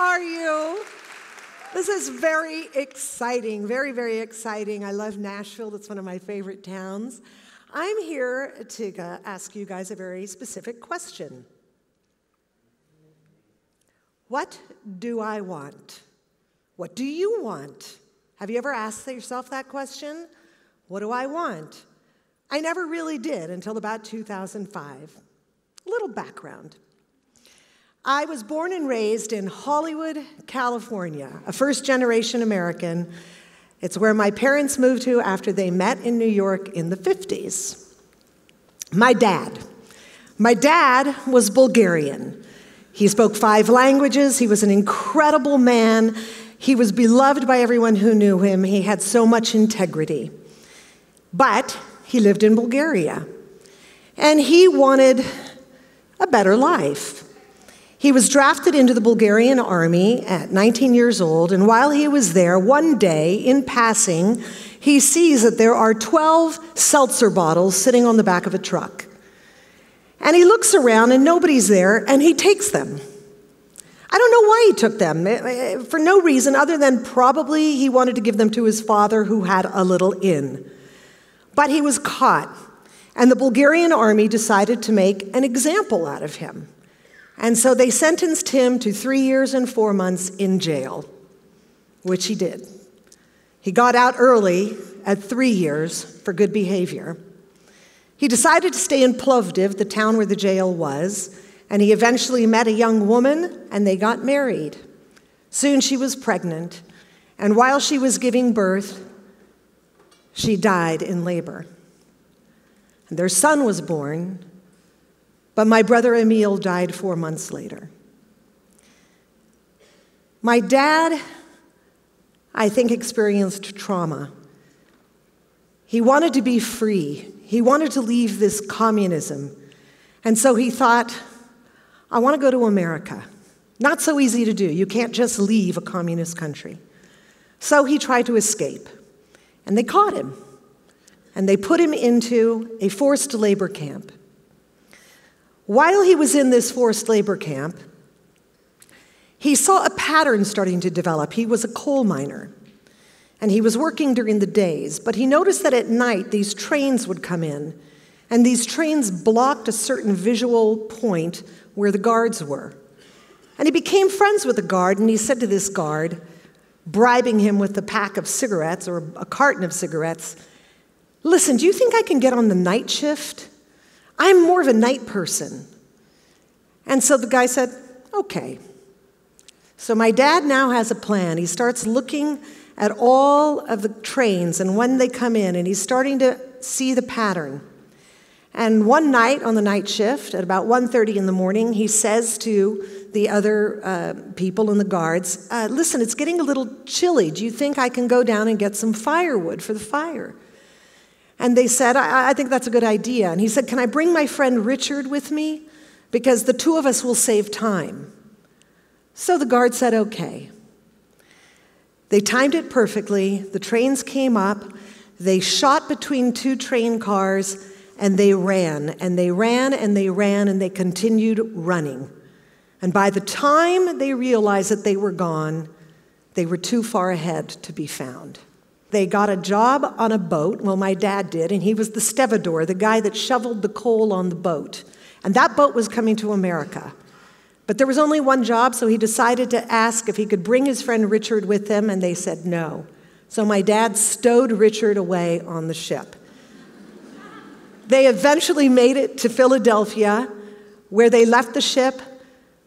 are you? This is very exciting, very, very exciting. I love Nashville. That's one of my favorite towns. I'm here to ask you guys a very specific question. What do I want? What do you want? Have you ever asked yourself that question? What do I want? I never really did until about 2005. A little background. I was born and raised in Hollywood, California, a first-generation American. It's where my parents moved to after they met in New York in the 50s. My dad was Bulgarian. He spoke 5 languages. He was an incredible man. He was beloved by everyone who knew him. He had so much integrity. But he lived in Bulgaria, and he wanted a better life. He was drafted into the Bulgarian army at 19 years old, and while he was there, one day, in passing, he sees that there are 12 seltzer bottles sitting on the back of a truck. And he looks around, and nobody's there, and he takes them. I don't know why he took them, for no reason other than probably he wanted to give them to his father, who had a little inn. But he was caught, and the Bulgarian army decided to make an example out of him. And so they sentenced him to 3 years and 4 months in jail, which he did. He got out early at 3 years for good behavior. He decided to stay in Plovdiv, the town where the jail was, and he eventually met a young woman, and they got married. Soon she was pregnant, and while she was giving birth, she died in labor. And their son was born, but my brother Emil died 4 months later. My dad, I think, experienced trauma. He wanted to be free. He wanted to leave this communism. And so he thought, I want to go to America. Not so easy to do. You can't just leave a communist country. So he tried to escape. And they caught him. And they put him into a forced labor camp. While he was in this forced labor camp, he saw a pattern starting to develop. He was a coal miner, and he was working during the days, but he noticed that at night these trains would come in, and these trains blocked a certain visual point where the guards were. And he became friends with the guard, and he said to this guard, bribing him with a pack of cigarettes or a carton of cigarettes, "Listen, do you think I can get on the night shift? I'm more of a night person." And so the guy said, okay. So my dad now has a plan. He starts looking at all of the trains and when they come in, and he's starting to see the pattern. And one night on the night shift, at about 1:30 in the morning, he says to the other people and the guards, "Listen, it's getting a little chilly. Do you think I can go down and get some firewood for the fire?" And they said, I think that's a good idea. And he said, "Can I bring my friend Richard with me? Because the 2 of us will save time." So the guard said, okay. They timed it perfectly. The trains came up. They shot between 2 train cars, and they ran, and they ran, and they ran, and they continued running. And by the time they realized that they were gone, they were too far ahead to be found. They got a job on a boat. Well, my dad did, and he was the stevedore, the guy that shoveled the coal on the boat. And that boat was coming to America. But there was only one job, so he decided to ask if he could bring his friend Richard with him, and they said no. So my dad stowed Richard away on the ship. They eventually made it to Philadelphia, where they left the ship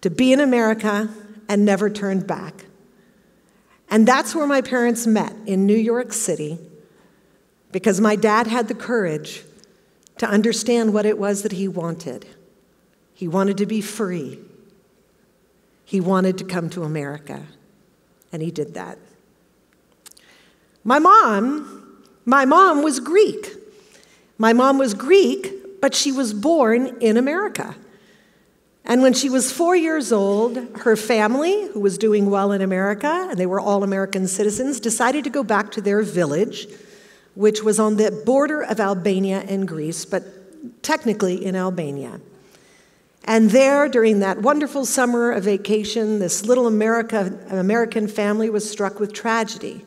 to be in America and never turned back. And that's where my parents met, in New York City, because my dad had the courage to understand what it was that he wanted. He wanted to be free. He wanted to come to America, and he did that. My mom was Greek. My mom was Greek, but she was born in America. And when she was 4 years old, her family, who was doing well in America, and they were all American citizens, decided to go back to their village, which was on the border of Albania and Greece, but technically in Albania. And there, during that wonderful summer of vacation, this little American family was struck with tragedy.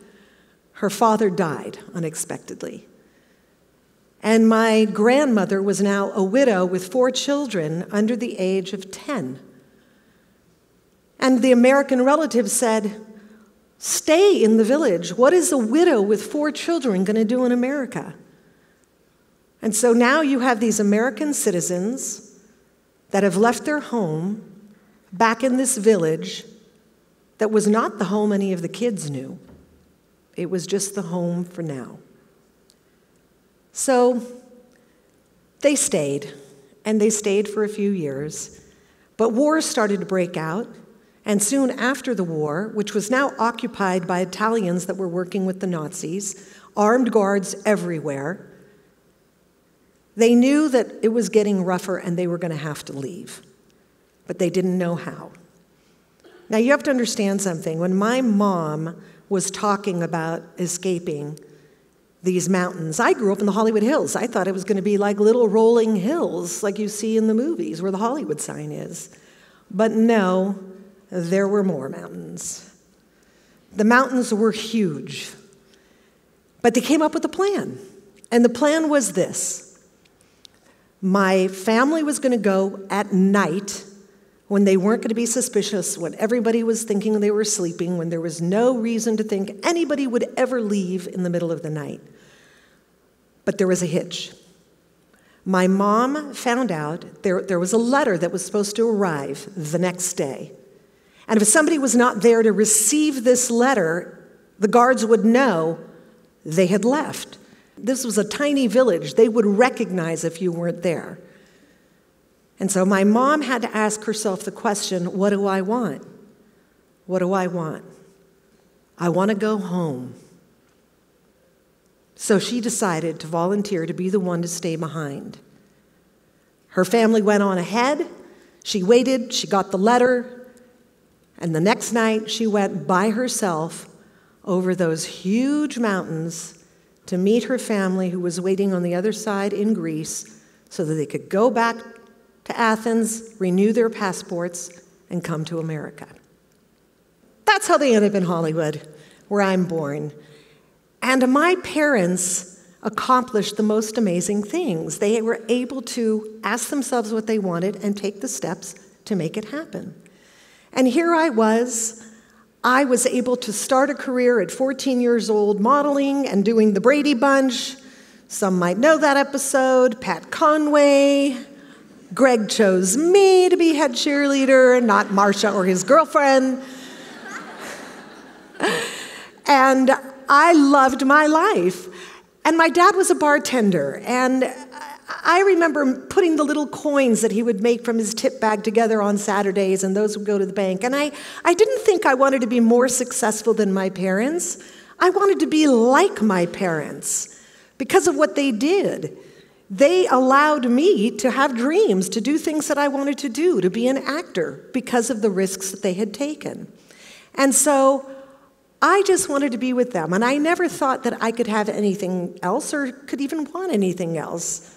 Her father died unexpectedly. And my grandmother was now a widow with 4 children under the age of 10. And the American relative said, "Stay in the village. What is a widow with 4 children going to do in America?" And so now you have these American citizens that have left their home back in this village that was not the home any of the kids knew. It was just the home for now. So they stayed, and they stayed for a few years. But wars started to break out, and soon after the war, which was now occupied by Italians that were working with the Nazis, armed guards everywhere, they knew that it was getting rougher and they were going to have to leave. But they didn't know how. Now you have to understand something. When my mom was talking about escaping these mountains, I grew up in the Hollywood Hills. I thought it was going to be like little rolling hills like you see in the movies where the Hollywood sign is. But no, there were more mountains. The mountains were huge. But they came up with a plan. And the plan was this. My family was going to go at night when they weren't going to be suspicious, when everybody was thinking they were sleeping, when there was no reason to think anybody would ever leave in the middle of the night. But there was a hitch. My mom found out there was a letter that was supposed to arrive the next day. And if somebody was not there to receive this letter, the guards would know they had left. This was a tiny village. They would recognize if you weren't there. And so my mom had to ask herself the question, what do I want? What do I want? I want to go home. So she decided to volunteer to be the one to stay behind. Her family went on ahead. She waited. She got the letter. And the next night, she went by herself over those huge mountains to meet her family who was waiting on the other side in Greece so that they could go back to Athens, renew their passports, and come to America. That's how they ended up in Hollywood, where I'm born. And my parents accomplished the most amazing things. They were able to ask themselves what they wanted and take the steps to make it happen. And here I was able to start a career at 14 years old modeling and doing the Brady Bunch. Some might know that episode. Pat Conway. Greg chose me to be head cheerleader, not Marsha or his girlfriend. And I loved my life. And my dad was a bartender, and I remember putting the little coins that he would make from his tip bag together on Saturdays, and those would go to the bank. And I didn't think I wanted to be more successful than my parents. I wanted to be like my parents because of what they did. They allowed me to have dreams, to do things that I wanted to do, to be an actor because of the risks that they had taken. And so I just wanted to be with them, and I never thought that I could have anything else or could even want anything else.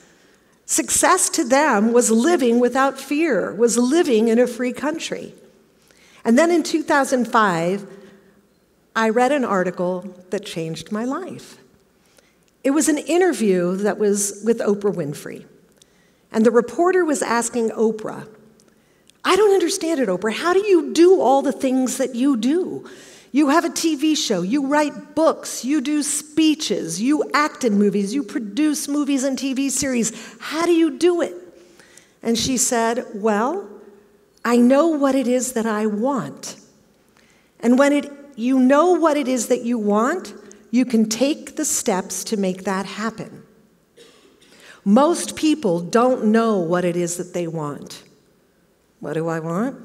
Success to them was living without fear, was living in a free country. And then in 2005, I read an article that changed my life. It was an interview that was with Oprah Winfrey. And the reporter was asking Oprah, "I don't understand it, Oprah. How do you do all the things that you do? You have a TV show, you write books, you do speeches, you act in movies, you produce movies and TV series. How do you do it?" And she said, "Well, I know what it is that I want. And when you know what it is that you want, you can take the steps to make that happen." Most people don't know what it is that they want. What do I want?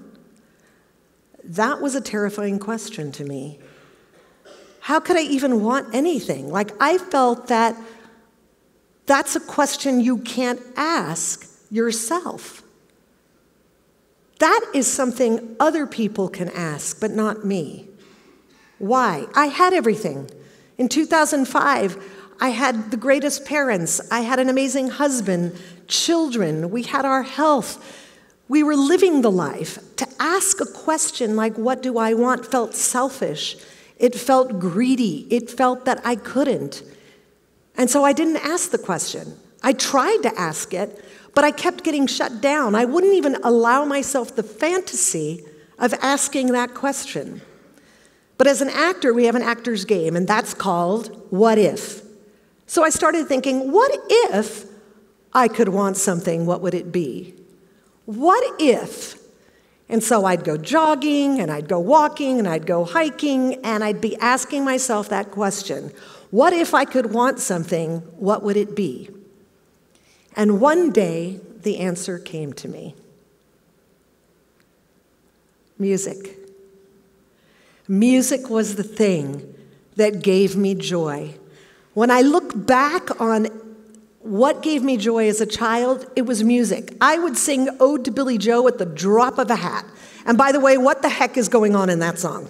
That was a terrifying question to me. How could I even want anything? Like, I felt that that's a question you can't ask yourself. That is something other people can ask, but not me. Why? I had everything. In 2005, I had the greatest parents. I had an amazing husband, children. We had our health. We were living the life. To ask a question like, what do I want, felt selfish. It felt greedy. It felt that I couldn't. And so I didn't ask the question. I tried to ask it, but I kept getting shut down. I wouldn't even allow myself the fantasy of asking that question. But as an actor, we have an actor's game, and that's called what if. So I started thinking, what if I could want something? What would it be? What if? And so I'd go jogging, and I'd go walking, and I'd go hiking, and I'd be asking myself that question. What if I could want something? What would it be? And one day, the answer came to me. Music. Music was the thing that gave me joy. When I look back on what gave me joy as a child, it was music. I would sing Ode to Billy Joe at the drop of a hat. And by the way, what the heck is going on in that song?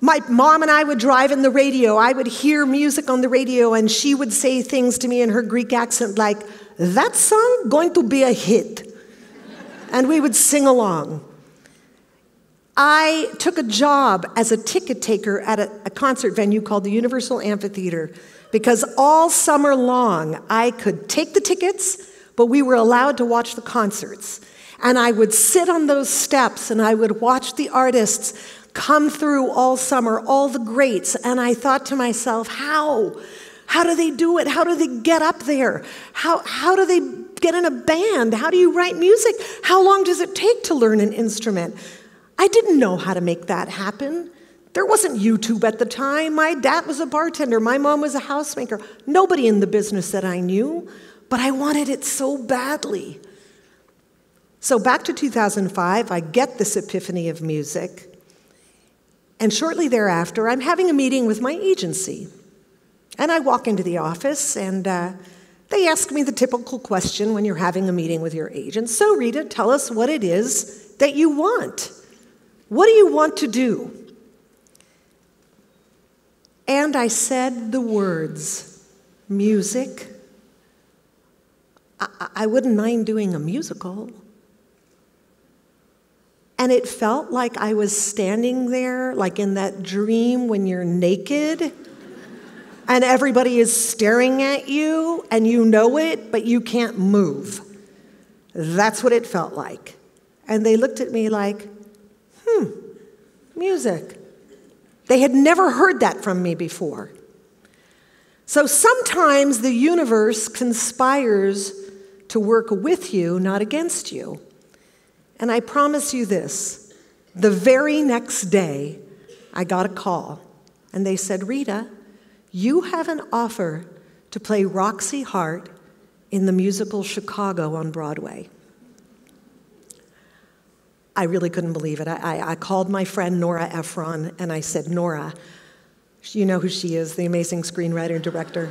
My mom and I would drive in the radio. I would hear music on the radio, and she would say things to me in her Greek accent like, that song going to be a hit. And we would sing along. I took a job as a ticket taker at a concert venue called the Universal Amphitheater because all summer long I could take the tickets, but we were allowed to watch the concerts. And I would sit on those steps and I would watch the artists come through all summer, all the greats. And I thought to myself, how do they do it? How do they get up there? How do they get in a band? How do you write music? How long does it take to learn an instrument? I didn't know how to make that happen. There wasn't YouTube at the time. My dad was a bartender. My mom was a housemaker. Nobody in the business that I knew, but I wanted it so badly. So back to 2005, I get this epiphany of music. And shortly thereafter, I'm having a meeting with my agency. And I walk into the office, and they ask me the typical question when you're having a meeting with your agent. So, Rita, tell us what it is that you want. What do you want to do? And I said the words, music. I wouldn't mind doing a musical. And it felt like I was standing there, like in that dream when you're naked, and everybody is staring at you, and you know it, but you can't move. That's what it felt like. And they looked at me like, music. They had never heard that from me before. So sometimes the universe conspires to work with you, not against you. And I promise you this, the very next day, I got a call, and they said, Rita, you have an offer to play Roxy Hart in the musical Chicago on Broadway. I really couldn't believe it. I called my friend Nora Ephron, and I said, Nora, you know who she is, the amazing screenwriter and director.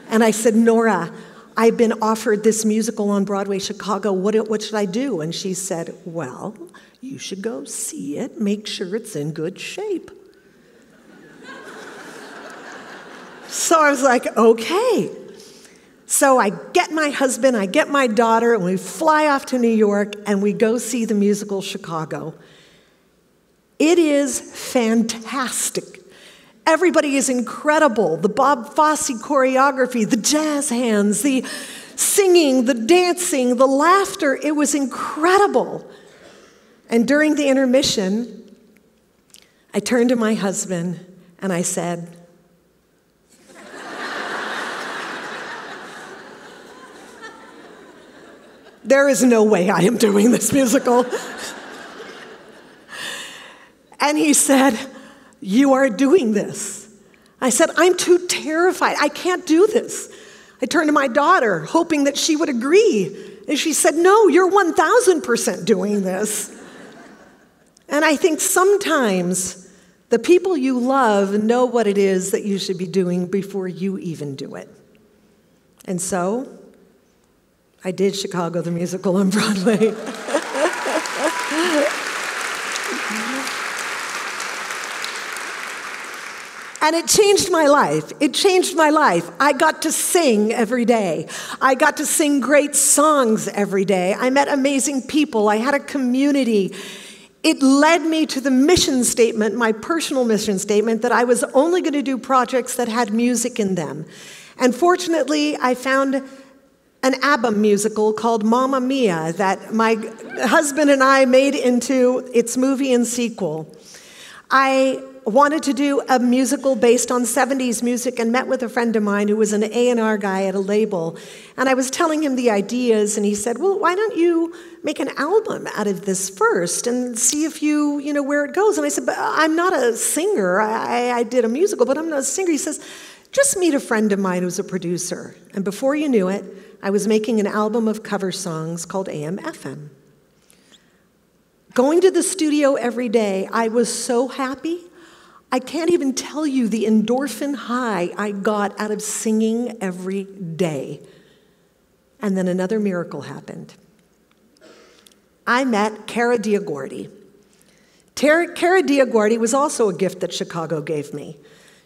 And I said, Nora, I've been offered this musical on Broadway, Chicago. What should I do? And she said, well, you should go see it. Make sure it's in good shape. So I was like, okay. So I get my husband, I get my daughter, and we fly off to New York, and we go see the musical Chicago. It is fantastic. Everybody is incredible. The Bob Fosse choreography, the jazz hands, the singing, the dancing, the laughter. It was incredible. And during the intermission, I turned to my husband, and I said, there is no way I am doing this musical. And he said, you are doing this. I said, I'm too terrified. I can't do this. I turned to my daughter, hoping that she would agree. And she said, no, you're 1,000% doing this. And I think sometimes the people you love know what it is that you should be doing before you even do it. And so I did Chicago the musical on Broadway. And it changed my life. It changed my life. I got to sing every day. I got to sing great songs every day. I met amazing people. I had a community. It led me to the mission statement, my personal mission statement, that I was only going to do projects that had music in them. And fortunately, I found an ABBA musical called Mamma Mia that my husband and I made into its movie and sequel. I wanted to do a musical based on 70s music and met with a friend of mine who was an A&R guy at a label. And I was telling him the ideas, and he said, well, why don't you make an album out of this first and see if you know, where it goes? And I said, but I'm not a singer. I did a musical, but I'm not a singer. He says, just meet a friend of mine who's a producer. And before you knew it, I was making an album of cover songs called AM/FM. Going to the studio every day, I was so happy. I can't even tell you the endorphin high I got out of singing every day. And then another miracle happened. I met Cara Diagordi. Cara Diagordi was also a gift that Chicago gave me.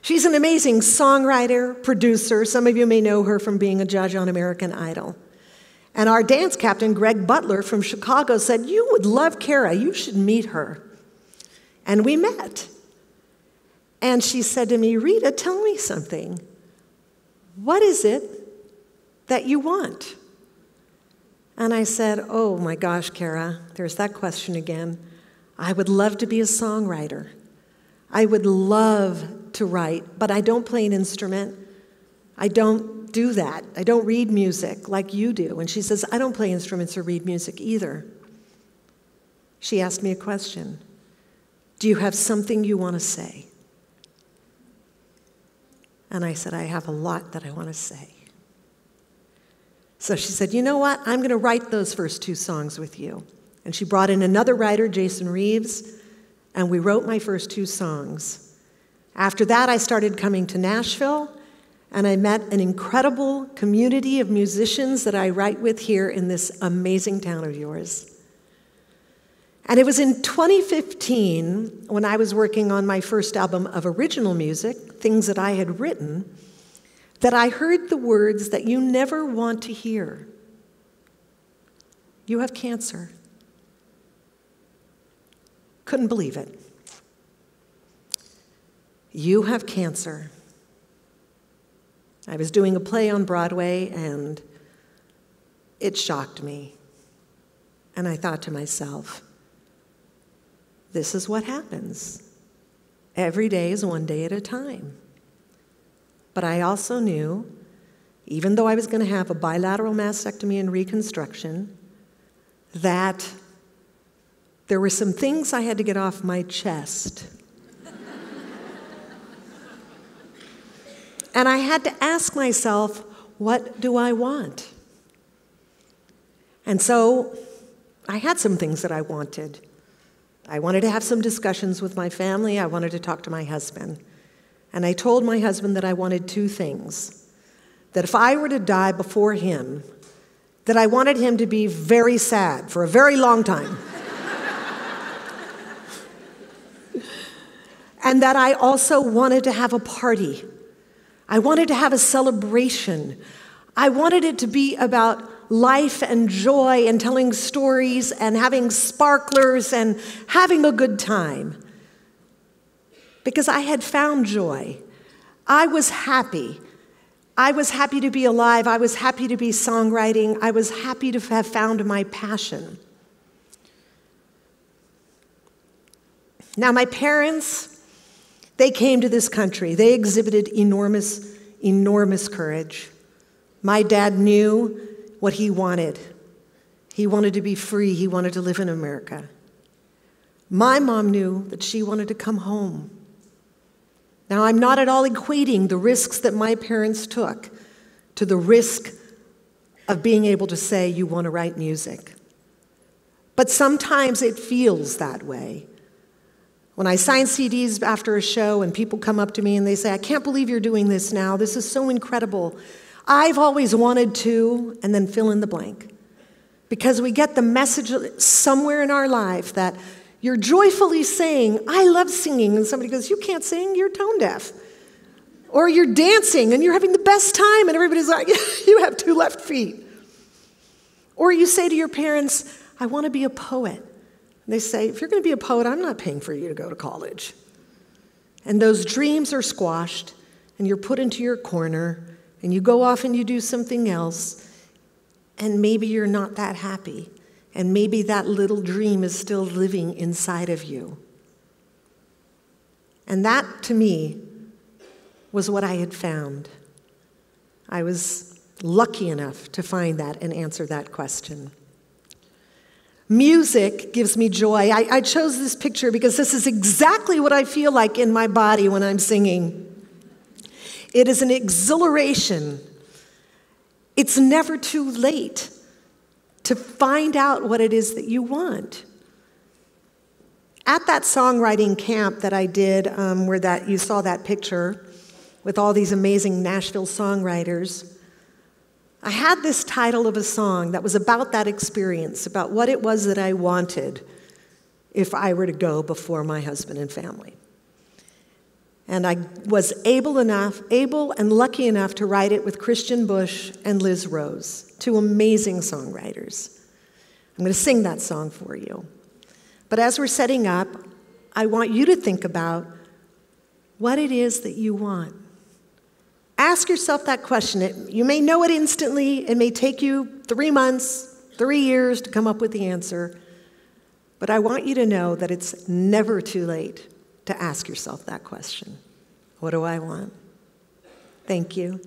She's an amazing songwriter, producer. Some of you may know her from being a judge on American Idol. And our dance captain, Greg Butler from Chicago, said, you would love Cara, you should meet her. And we met. And she said to me, Rita, tell me something. What is it that you want? And I said, oh my gosh, Cara, there's that question again. I would love to be a songwriter. I would love to write, but I don't play an instrument. I don't do that. I don't read music like you do. And she says, I don't play instruments or read music either. She asked me a question. Do you have something you want to say? And I said, I have a lot that I want to say. So she said, you know what? I'm going to write those first two songs with you. And she brought in another writer, Jason Reeves, and we wrote my first two songs. After that, I started coming to Nashville, and I met an incredible community of musicians that I write with here in this amazing town of yours. And it was in 2015, when I was working on my first album of original music, things that I had written, that I heard the words that you never want to hear. You have cancer. Couldn't believe it. You have cancer. I was doing a play on Broadway, and it shocked me. And I thought to myself, this is what happens. Every day is one day at a time. But I also knew, even though I was going to have a bilateral mastectomy and reconstruction, that there were some things I had to get off my chest. And I had to ask myself, what do I want? And so I had some things that I wanted. I wanted to have some discussions with my family. I wanted to talk to my husband. And I told my husband that I wanted two things. That if I were to die before him, that I wanted him to be very sad for a very long time. And that I also wanted to have a party. I wanted to have a celebration. I wanted it to be about life and joy and telling stories and having sparklers and having a good time. Because I had found joy. I was happy. I was happy to be alive. I was happy to be songwriting. I was happy to have found my passion. Now, my parents, they came to this country. They exhibited enormous, enormous courage. My dad knew what he wanted. He wanted to be free. He wanted to live in America. My mom knew that she wanted to come home. Now, I'm not at all equating the risks that my parents took to the risk of being able to say you want to write music. But sometimes it feels that way. When I sign CDs after a show and people come up to me and they say, I can't believe you're doing this now. This is so incredible. I've always wanted to, and then fill in the blank. Because we get the message somewhere in our life that you're joyfully saying, I love singing, and somebody goes, you can't sing, you're tone deaf. Or you're dancing and you're having the best time and everybody's like, you have 2 left feet. Or you say to your parents, I want to be a poet. And they say, if you're going to be a poet, I'm not paying for you to go to college. And those dreams are squashed and you're put into your corner and you go off and you do something else and maybe you're not that happy and maybe that little dream is still living inside of you. And that, to me, was what I had found. I was lucky enough to find that and answer that question. Music gives me joy. I chose this picture because this is exactly what I feel like in my body when I'm singing. It is an exhilaration. It's never too late to find out what it is that you want. At that songwriting camp that I did, where you saw that picture with all these amazing Nashville songwriters, I had this title of a song that was about that experience, about what it was that I wanted if I were to go before my husband and family. And I was able and lucky enough to write it with Christian Bush and Liz Rose, 2 amazing songwriters. I'm going to sing that song for you. But as we're setting up, I want you to think about what it is that you want. Ask yourself that question. You may know it instantly. It may take you 3 months, 3 years to come up with the answer. But I want you to know that it's never too late to ask yourself that question. What do I want? Thank you.